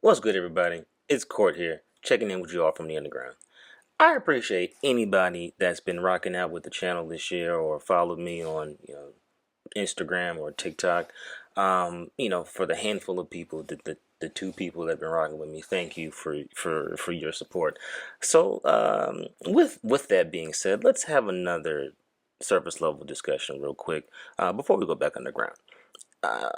What's good, everybody? It's Court here, checking in with you all from the underground. I appreciate anybody that's been rocking out with the channel this year or followed me on, Instagram or TikTok. For the handful of people, the two people that have been rocking with me, thank you for your support. So, with that being said, let's have another surface level discussion real quick before we go back underground. Uh,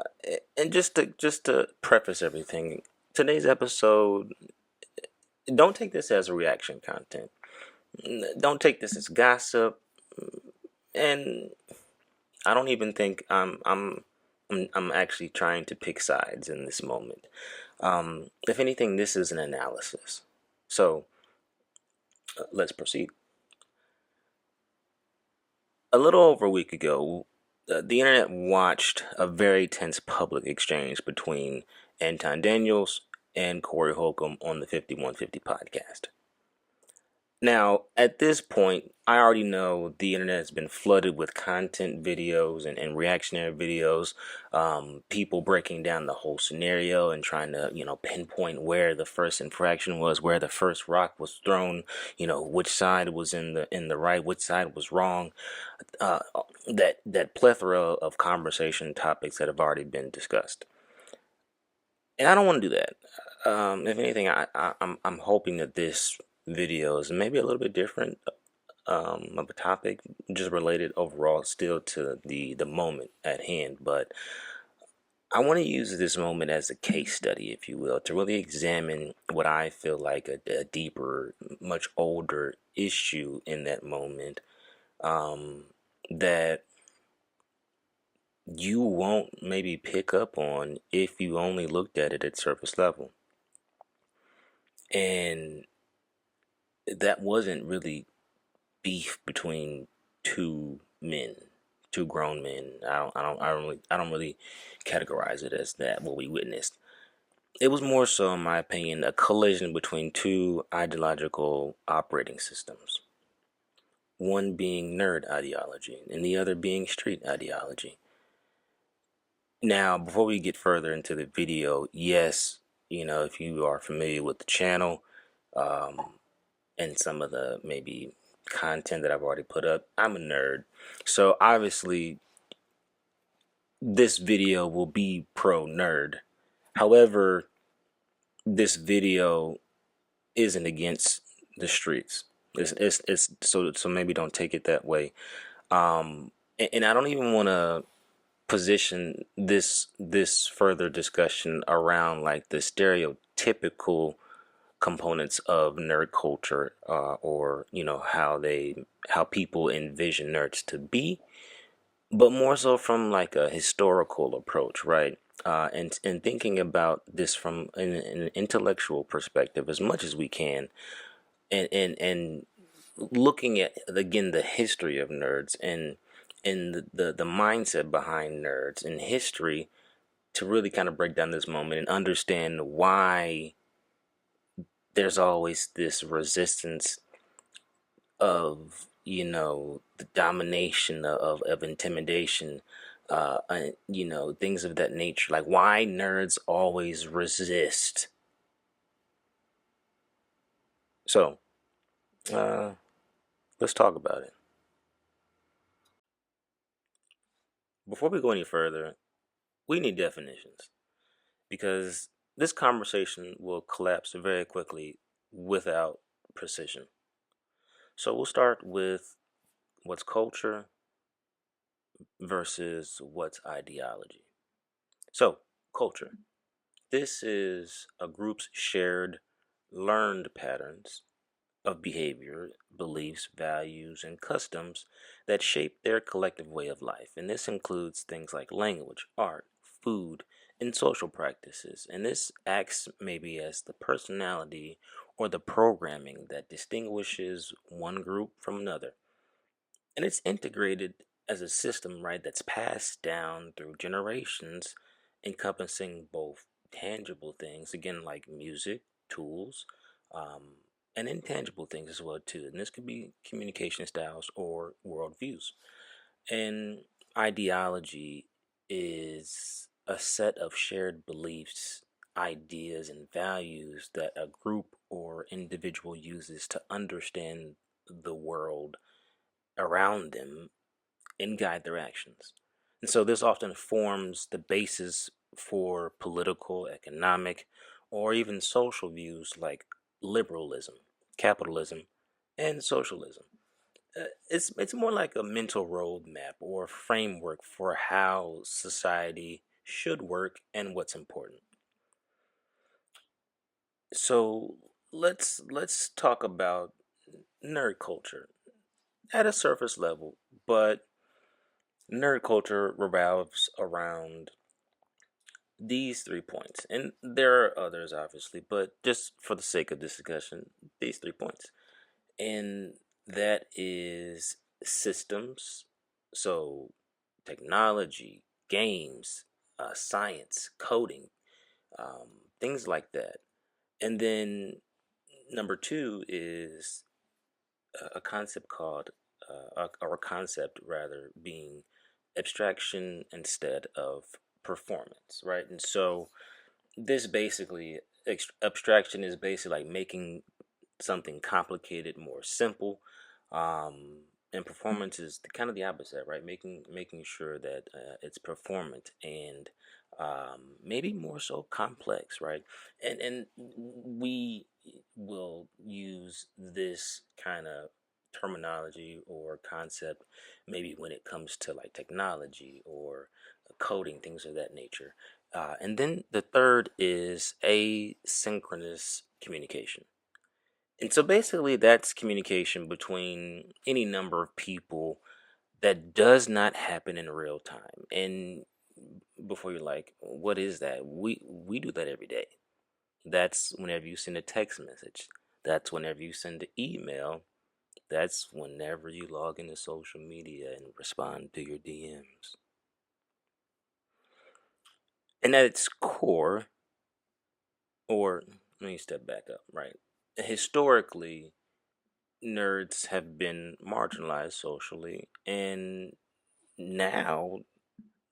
and just to preface everything, today's episode, don't take this as reaction content. Don't take this as gossip, and I don't even think I'm actually trying to pick sides in this moment. If anything, this is an analysis. So let's proceed. A little over a week ago, the internet watched a very tense public exchange between Anton and Corey Holcomb on the 5150 podcast. Now, at this point, I already know the internet has been flooded with content videos and reactionary videos, people breaking down the whole scenario and trying to, pinpoint where the first infraction was, where the first rock was thrown, which side was in the right, which side was wrong. Uh, that plethora of conversation topics that have already been discussed, and I don't want to do that. If anything, I'm hoping that this video is maybe a little bit different of a topic, just related overall still to the moment at hand. But I want to use this moment as a case study, if you will, to really examine what I feel like a deeper, much older issue in that moment, that you won't maybe pick up on if you only looked at it at surface level. And that wasn't really beef between two men, two grown men. I don't really categorize it as that, what we witnessed. It was more so, in my opinion, a collision between two ideological operating systems. One being nerd ideology and the other being street ideology. Now, before we get further into the video, yes, if you are familiar with the channel, and some of the maybe content that I've already put up, I'm a nerd. So obviously this video will be pro nerd. However, this video isn't against the streets. It's so maybe don't take it that way. And I don't even want to position this further discussion around like the stereotypical components of nerd culture, or how people envision nerds to be, but more so from like a historical approach, right? And thinking about this from an intellectual perspective as much as we can, and looking at again the history of nerds and the mindset behind nerds in history, to really kind of break down this moment and understand why there's always this resistance of the domination of intimidation, things of that nature, like why nerds always resist. So let's talk about it. Before we go any further, we need definitions, because this conversation will collapse very quickly without precision. So we'll start with what's culture versus what's ideology. So, culture. This is a group's shared, learned patterns of behavior, beliefs, values, and customs that shape their collective way of life. And this includes things like language, art, food, and social practices. And this acts maybe as the personality or the programming that distinguishes one group from another. And it's integrated as a system, right, that's passed down through generations, encompassing both tangible things, again, like music, tools, um, and intangible things as well too. And this could be communication styles or worldviews. And ideology is a set of shared beliefs ideas and values that a group or individual uses to understand the world around them and guide their actions. And so this often forms the basis for political, economic, or even social views like liberalism, capitalism, and socialism. It's more like a mental roadmap or framework for how society should work and what's important. So let's talk about nerd culture at a surface level, but nerd culture revolves around these 3 points, and there are others obviously, but just for the sake of this discussion, these 3 points, and that is systems, so technology, games, science, coding, things like that. And then number two is a concept called, or a concept rather, being abstraction instead of performance, right? And so this basically, abstraction is basically like making something complicated more simple, and performance is kind of the opposite, right? Making sure that it's performant and maybe more so complex, right? And we will use this kind of terminology or concept maybe when it comes to like technology or coding, things of that nature. And then the third is asynchronous communication. And so basically, that's communication between any number of people that does not happen in real time. And before you're like, what is that? We do that every day. That's whenever you send a text message. That's whenever you send an email. That's whenever you log into social media and respond to your DMs. And at its core, or let me step back up, right? Historically, nerds have been marginalized socially, and now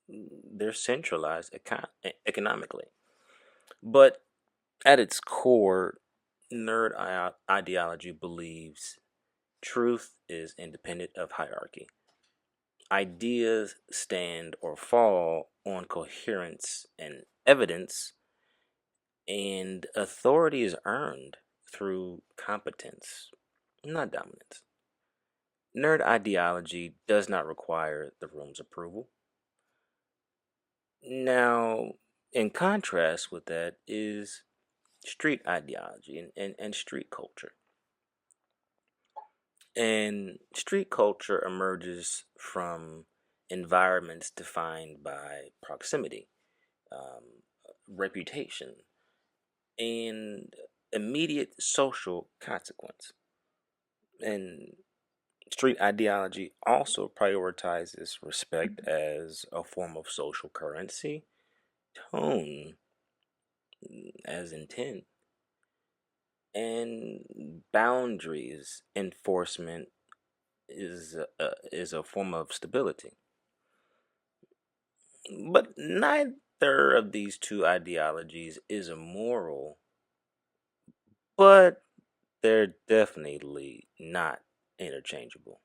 they're centralized economically. But at its core, ideology believes truth is independent of hierarchy. Ideas stand or fall on coherence and evidence, and authority is earned through competence, not dominance. Nerd ideology does not require the room's approval. Now, in contrast with that is street ideology and street culture. And street culture emerges from environments defined by proximity, um, reputation, and immediate social consequence. And street ideology also prioritizes respect as a form of social currency, tone as intent, and boundaries enforcement is a form of stability. But neither of these two ideologies is immoral, but they're definitely not interchangeable.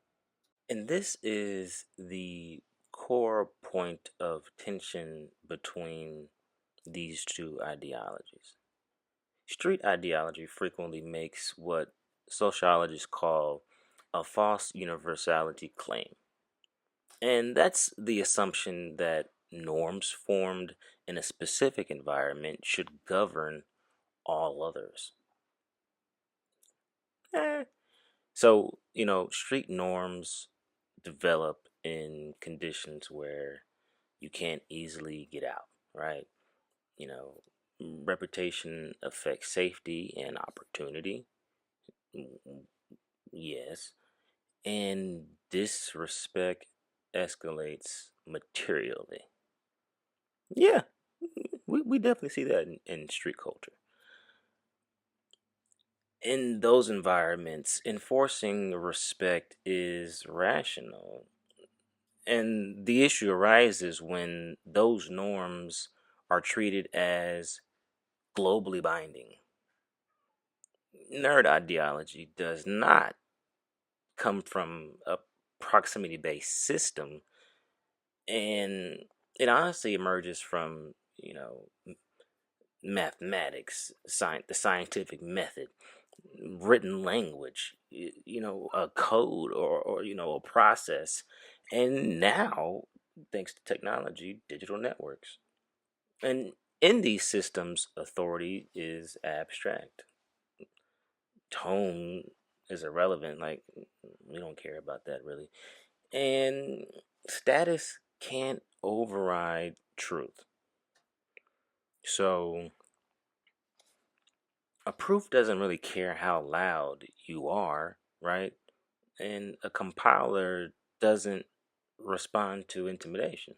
And this is the core point of tension between these two ideologies. Street ideology frequently makes what sociologists call a false universality claim. And that's the assumption that norms formed in a specific environment should govern all others. Eh. So, street norms develop in conditions where you can't easily get out, right? You know, reputation affects safety and opportunity. Yes. And disrespect escalates materially. Yeah, we definitely see that in street culture. In those environments, enforcing respect is rational. And the issue arises when those norms are treated as globally binding. Nerd ideology does not come from a proximity based system, and it honestly emerges from, mathematics, the scientific method, written language, a code, or a process, and now, thanks to technology, digital networks. And in these systems, authority is abstract. Tone is irrelevant. Like, we don't care about that really. And status can't override truth. So a proof doesn't really care how loud you are, right? And a compiler doesn't respond to intimidation.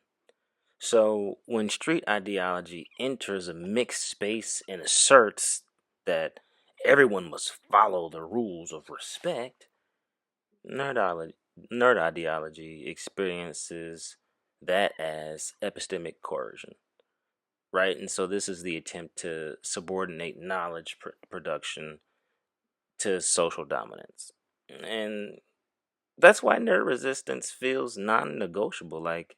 So when street ideology enters a mixed space and asserts that everyone must follow the rules of respect, nerdology, nerd ideology experiences that as epistemic coercion, right? And so this is the attempt to subordinate knowledge production to social dominance. And that's why nerd resistance feels non-negotiable. Like,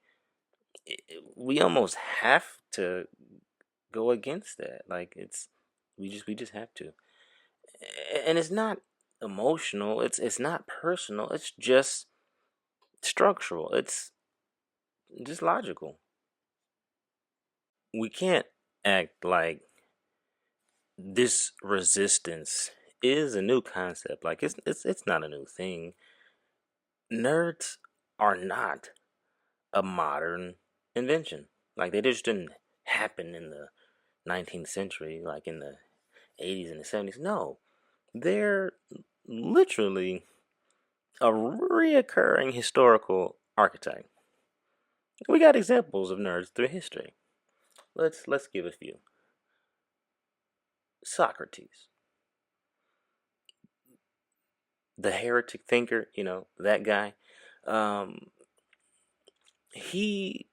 we almost have to go against that. Like, we just have to. And it's not emotional. It's not personal. It's just structural. It's just logical. We can't act like this resistance is a new concept. Like, it's not a new thing. Nerds are not a modern invention. Like, they just didn't happen in the 19th century, like in the 80s and the 70s. No, they're literally a reoccurring historical archetype. We got examples of nerds through history. Let's give a few. Socrates, the heretic thinker, that guy. Um, he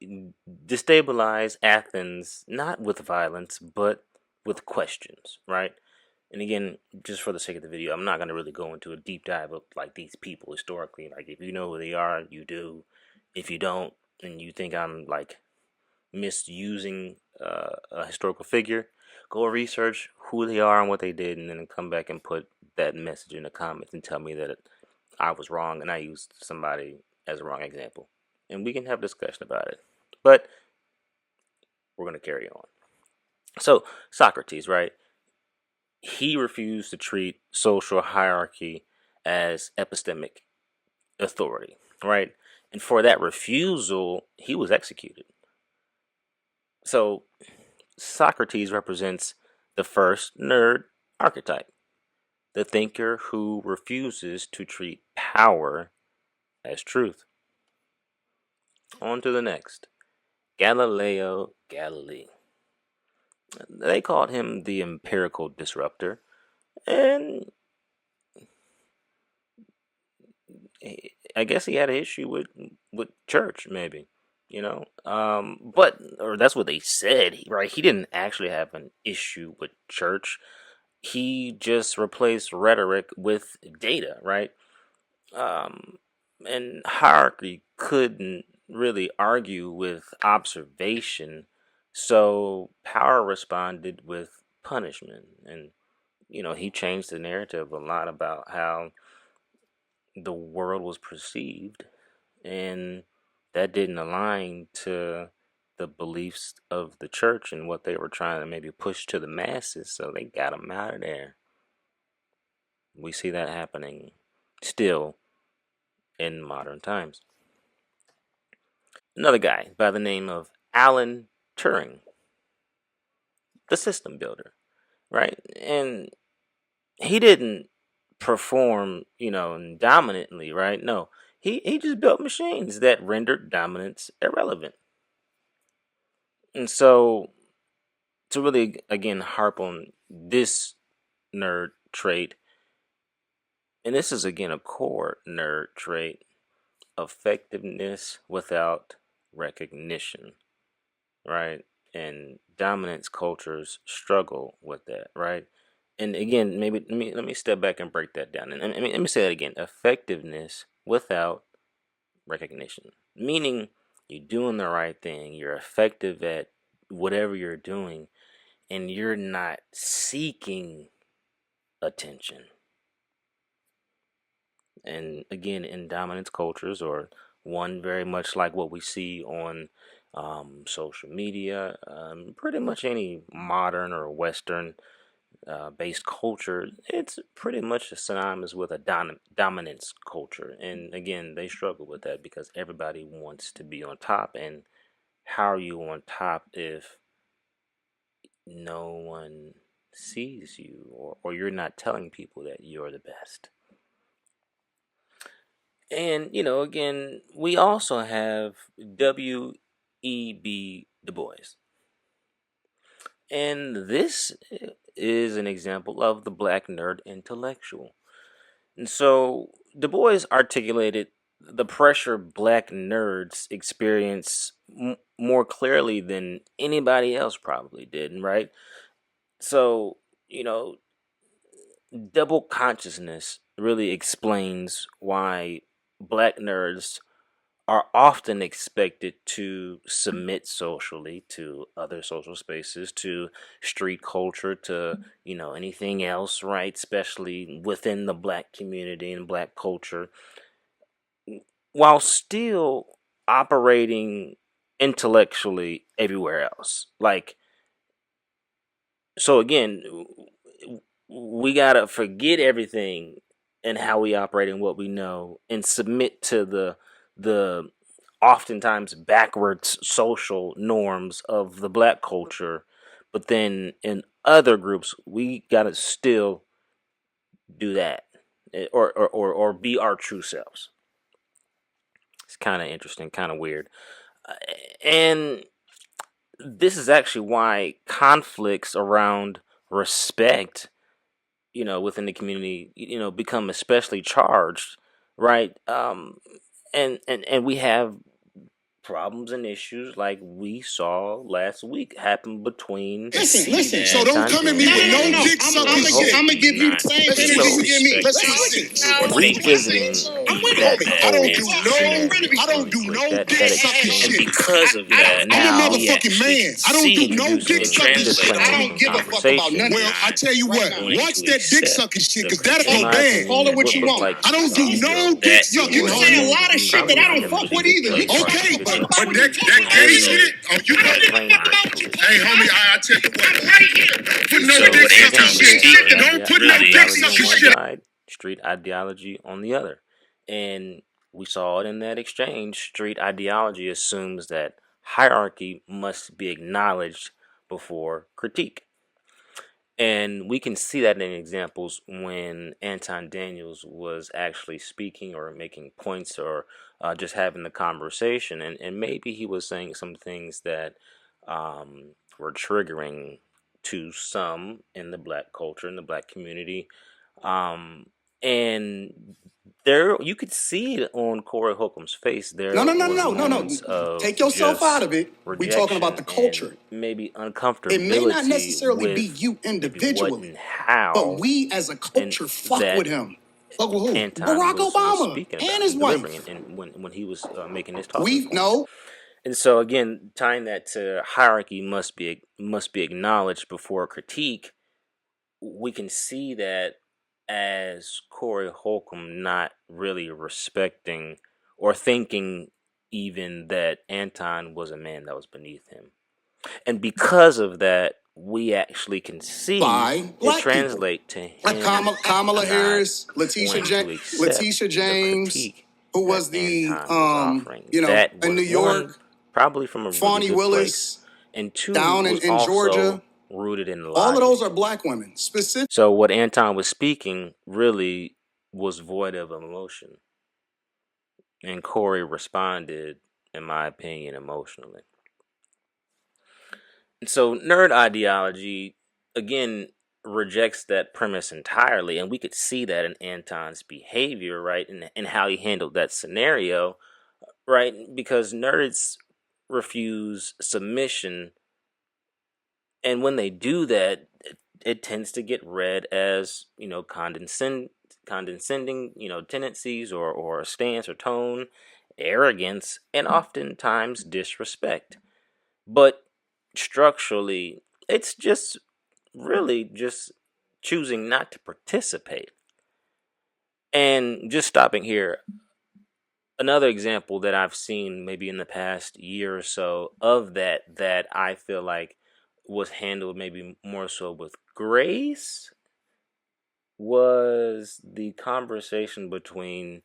destabilized Athens not with violence, but with questions, right? And again, just for the sake of the video, I'm not going to really go into a deep dive of like these people historically. Like, if you know who they are, you do. If you don't, and you think I'm like misusing a historical figure, go research who they are and what they did, and then come back and put that message in the comments and tell me that I was wrong and I used somebody as a wrong example, and we can have a discussion about it. But we're going to carry on. So Socrates, right? He refused to treat social hierarchy as epistemic authority, right? And for that refusal, he was executed. So Socrates represents the first nerd archetype, the thinker who refuses to treat power as truth. On to the next, Galileo Galilei. They called him the empirical disruptor, and I guess he had an issue with church, maybe, but or that's what they said, right? He didn't actually have an issue with church. He just replaced rhetoric with data, right? Um, and hierarchy couldn't really argue with observation, so power responded with punishment. And he changed the narrative a lot about how the world was perceived, and that didn't align to the beliefs of the church and what they were trying to maybe push to the masses, so they got him out of there. We see that happening still in modern times. Another guy by the name of Alan Turing, the system builder, right? And he didn't perform, dominantly, right? No, he just built machines that rendered dominance irrelevant. And so, to really again harp on this nerd trait, and this is again a core nerd trait: effectiveness without recognition, right? and dominance cultures struggle with that, right? And again, maybe let me step back and break that down. And let me say that again: effectiveness without recognition, meaning you're doing the right thing, you're effective at whatever you're doing, and you're not seeking attention. And again, in dominance cultures, or one very much like what we see on social media, pretty much any modern or Western based culture, it's pretty much synonymous with a dominance culture. And again, they struggle with that because everybody wants to be on top. And how are you on top if no one sees you, or you're not telling people that you're the best? And, again, we also have W.E.B. Du Bois. And this is an example of the black nerd intellectual. And so Du Bois articulated the pressure black nerds experience more clearly than anybody else probably did, right? So, you know, double consciousness really explains why black nerds are often expected to submit socially to other social spaces, to street culture, to anything else, right? Especially within the black community and black culture, while still operating intellectually everywhere else. Like, so again, we gotta forget everything and how we operate and what we know, and submit to the oftentimes backwards social norms of the black culture. But then in other groups, we gotta still do that, or be our true selves. It's kind of interesting, kind of weird. And this is actually why conflicts around respect, within the community, become especially charged, right? And we have problems and issues like we saw last week happen between Listen. So don't come at me with no dick sucking shit. I'm gonna give you the same energy you give me. Let's listen. Revisiting that I don't do no dick sucking and shit. because of that, I'm a now motherfucking man. I don't do no dick sucking shit. I disclaimers don't in give a fuck about conversation. none. Well, I tell you what, watch that dick sucking shit, cause that'll go In my bad. opinion, Call it that what would you look want. like I don't do no dick sucking. you say a would lot of shit that I don't fuck with either. Okay, but that gay shit, oh, you know. Hey, homie, I tell you what. Put no dick sucking shit. Don't put no dick sucking shit. Side, street ideology on the other. And we saw it in that exchange. Street ideology assumes that hierarchy must be acknowledged before critique. And we can see that in examples when Anton Daniels was actually speaking or making points, or just having the conversation. And maybe he was saying some things that were triggering to some in the black culture, in the black community. And there, you could see it on Corey Holcomb's face. There No. Take yourself out of it. We talking about the culture. Maybe uncomfortability. It may not necessarily be you individually, but we as a culture fuck with him. Fuck with who? Barack Obama and his wife. And when he was making his talk. And so again, tying that to hierarchy must be acknowledged before critique, we can see that as Corey Holcomb not really respecting or thinking even that Anton was a man that was beneath him. And because of that, we actually can see it translate to him, like Kamala Harris, Letitia James, who was the in New York, probably from a Fani Willis, and two, down in Georgia, rooted in logic. All of those are black women. So what Anton was speaking really was void of emotion, and Corey responded, in my opinion, emotionally. So nerd ideology, again, rejects that premise entirely, and we could see that in Anton's behavior, right, and how he handled that scenario, right, because nerds refuse submission And when they do that, it tends to get read as, condescending, tendencies or stance or tone, arrogance, and oftentimes disrespect. But structurally, it's just really just choosing not to participate. And just stopping here, another example that I've seen maybe in the past year or so of that I feel like was handled maybe more so with grace was the conversation between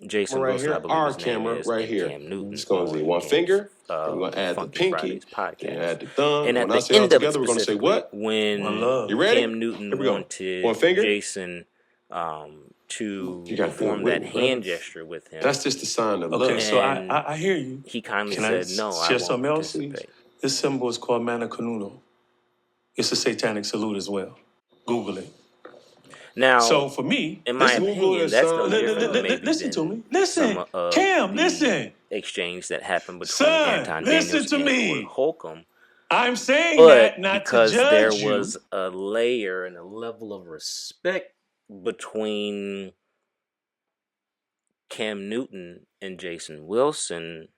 Jason Right Wilson, I here, believe our his name camera is, right and here. Cam We're Newton just going to do on one finger, and we're going to add the Funky pinky, Fridays then podcast. add the thumb. And When at I the say all end of it together, we're going to say specifically, what? when You ready? Cam Here Newton we go. One wanted finger. Jason You to got good perform that witness, brother. hand gesture with him, That's just a sign of love. Okay, so and I hear you. he kindly Can I said, "No, I share won't something else? participate." This symbol is called Mana Canuno. It's a satanic salute as well. Google it. Now, So for me, in my opinion, that's no different maybe listen to than me. Listen, some of Cam, the listen. exchange that happened between Son, Anton listen Daniels to and Corey me. Holcomb. I'm saying that But not to because there judge you. was a layer and a level of respect between Cam Newton and Jason Wilson,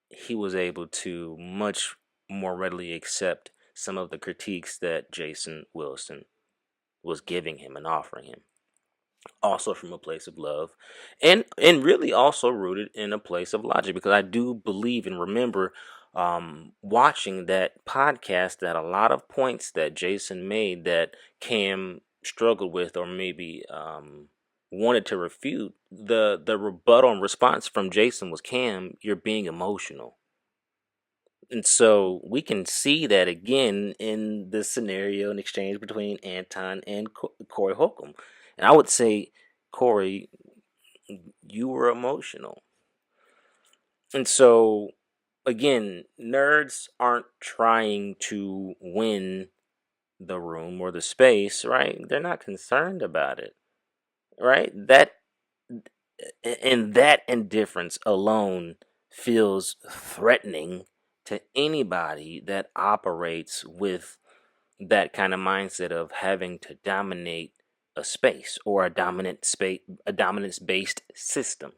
he was able to much more readily accept some of the critiques that Jason Wilson was giving him and offering him. Also from a place of love, and really also rooted in a place of logic, because I do believe and remember watching that podcast that a lot of points that Jason made that Cam struggled with or maybe wanted to refute, the rebuttal and response from Jason was, "Cam, you're being emotional." And so we can see that again in this scenario and exchange between Anton and Corey Holcomb. And I would say, Corey, you were emotional. And so, again, nerds aren't trying to win the room or the space, right? They're not concerned about it, right? That indifference alone feels threatening to anybody that operates with that kind of mindset of having to dominate a space or a dominance based system.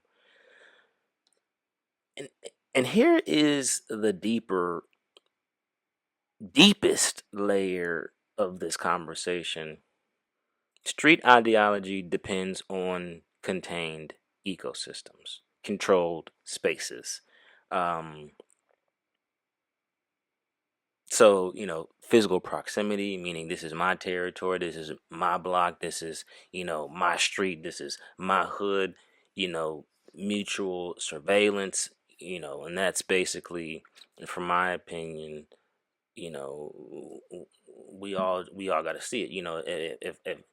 And here is the deepest layer of this conversation. Street ideology depends on contained ecosystems, controlled spaces. Um, So, physical proximity, meaning this is my territory, this is my block, this is, my street, this is my hood, you know, mutual surveillance, and that's basically, from my opinion, you know, we all got to see it.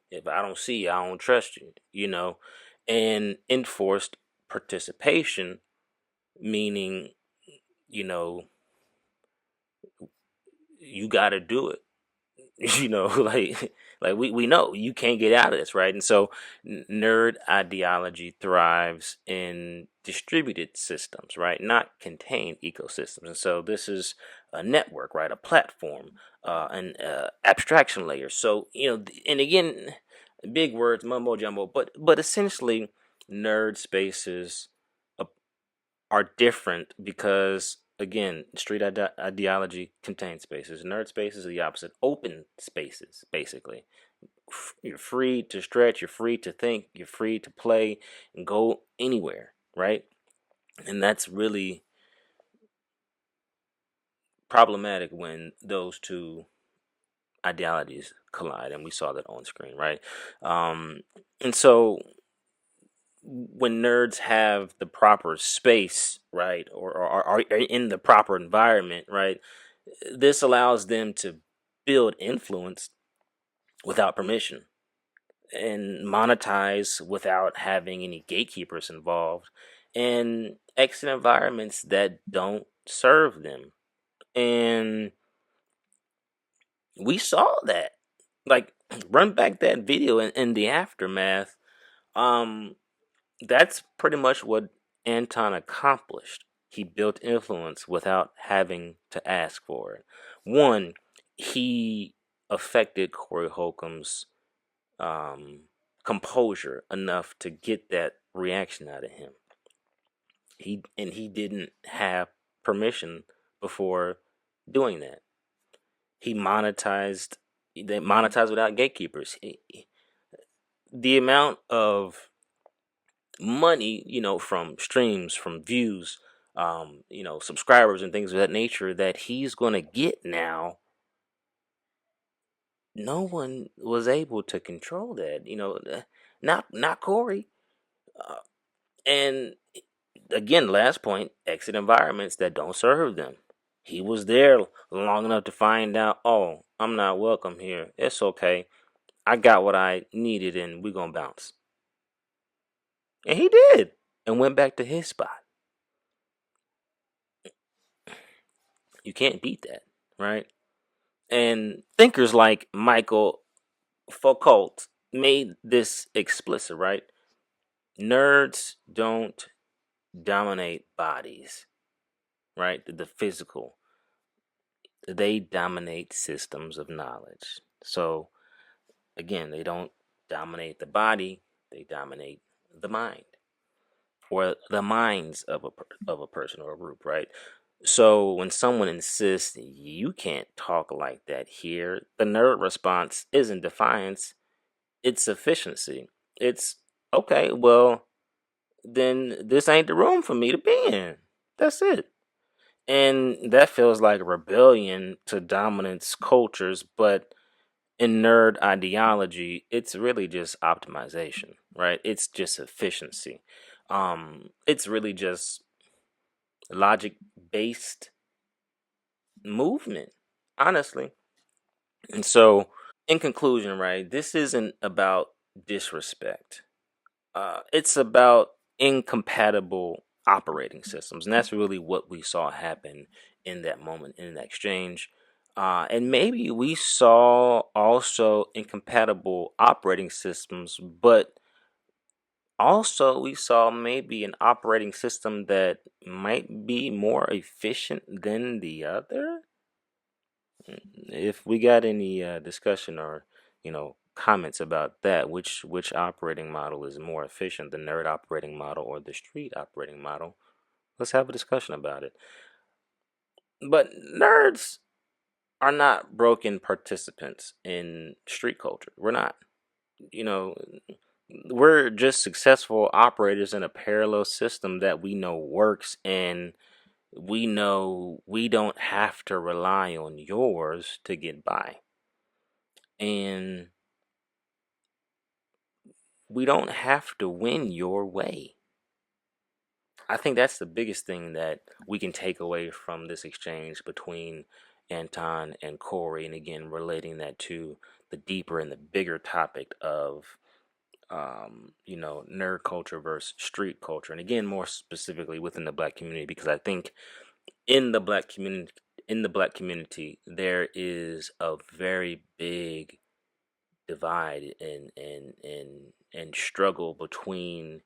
If I don't see you, I don't trust you, and enforced participation, meaning, you know, you got to do it. Like we know you can't get out of this, right? And so nerd ideology thrives in distributed systems, right? Not contained ecosystems. And so this is a network, right? A platform, an abstraction layer. So and again, big words, mumbo jumbo, but essentially nerd spaces are different because, again, street ideology contains spaces. Nerd spaces are the opposite. Open spaces, basically. You're free to stretch. You're free to think. You're free to play and go anywhere, right? And that's really problematic when those two ideologies collide, and we saw that on screen, right? And so when nerds have the proper space, right, or are in the proper environment, right, this allows them to build influence without permission and monetize without having any gatekeepers involved and exit environments that don't serve them. And we saw that. Like, run back that video in the aftermath. Um, that's pretty much what Anton accomplished. He built influence without having to ask for it. One, he affected Corey Holcomb's um, composure enough to get that reaction out of him. He didn't have permission before doing that. He monetized. They monetized without gatekeepers. The amount of money, from streams, from views, subscribers and things of that nature that he's going to get now, no one was able to control that. Not Corey. Uh, and again, last point: exit environments that don't serve them. He was there long enough to find out. Oh, I'm not welcome here. It's okay. I got what I needed, and we gonna bounce. And he did, and went back to his spot. You can't beat that, right? And thinkers like Michael Foucault made this explicit, right? Nerds don't dominate bodies, right? The physical. They dominate systems of knowledge. So, again, they don't dominate the body, they dominate the mind, or the minds of a person or a group, right? So when someone insists you can't talk like that here, the nerd response isn't defiance, it's efficiency. It's okay, well, then this ain't the room for me to be in. That's it. And that feels like rebellion to dominance cultures, but in nerd ideology, it's really just optimization, right? It's just efficiency. It's really just logic based movement, honestly. And so, in conclusion, right, this isn't about disrespect. It's about incompatible operating systems, and that's really what we saw happen in that moment in that exchange. And maybe we saw also incompatible operating systems, but also we saw maybe an operating system that might be more efficient than the other. If we got any discussion or comments about that, which operating model is more efficient, the nerd operating model or the street operating model, let's have a discussion about it. But nerds are not broken participants in street culture. We're not. You know, we're just successful operators in a parallel system that we know works, and we know we don't have to rely on yours to get by. And we don't have to win your way. I think that's the biggest thing that we can take away from this exchange between Anton and Corey, and again, relating that to the deeper and the bigger topic of, nerd culture versus street culture, and again, more specifically within the black community, because I think in the black community, there is a very big divide and struggle between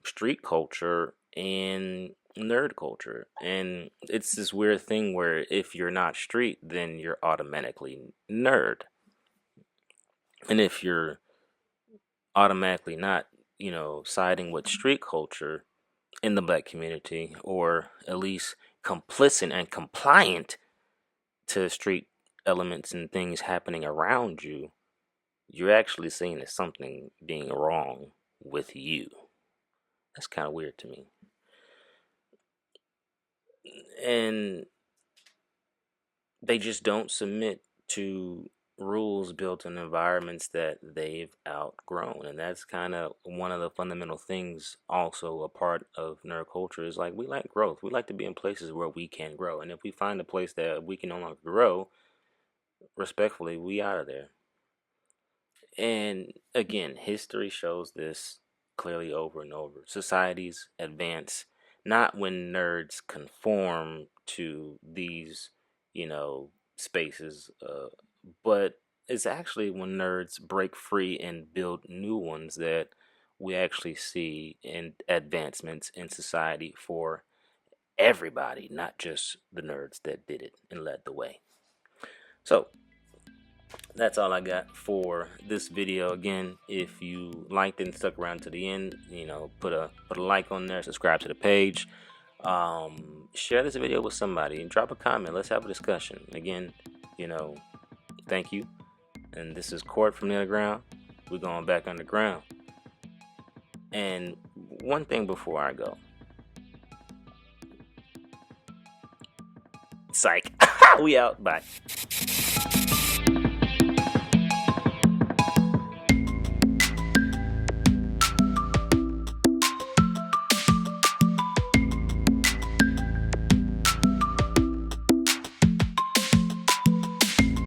street culture and nerd culture. And it's this weird thing where if you're not street, then you're automatically nerd. And if you're automatically not, siding with street culture in the black community, or at least complicit and compliant to street elements and things happening around you, you're actually seeing as something being wrong with you. That's kind of weird to me. And they just don't submit to rules built in environments that they've outgrown. And that's kind of one of the fundamental things, also a part of nerd culture, is like we like growth. We like to be in places where we can grow. And if we find a place that we can no longer grow, respectfully, we out of there. And again, history shows this clearly over and over. Societies advance not when nerds conform to these, spaces, but it's actually when nerds break free and build new ones that we actually see in advancements in society for everybody, not just the nerds that did it and led the way. So that's all I got for this video. Again, if you liked it and stuck around to the end, put a like on there, subscribe to the page, share this video with somebody, and drop a comment. Let's have a discussion. Again, thank you. And this is Court from the Underground. We're going back underground. And one thing before I go. Psych. We out. Bye.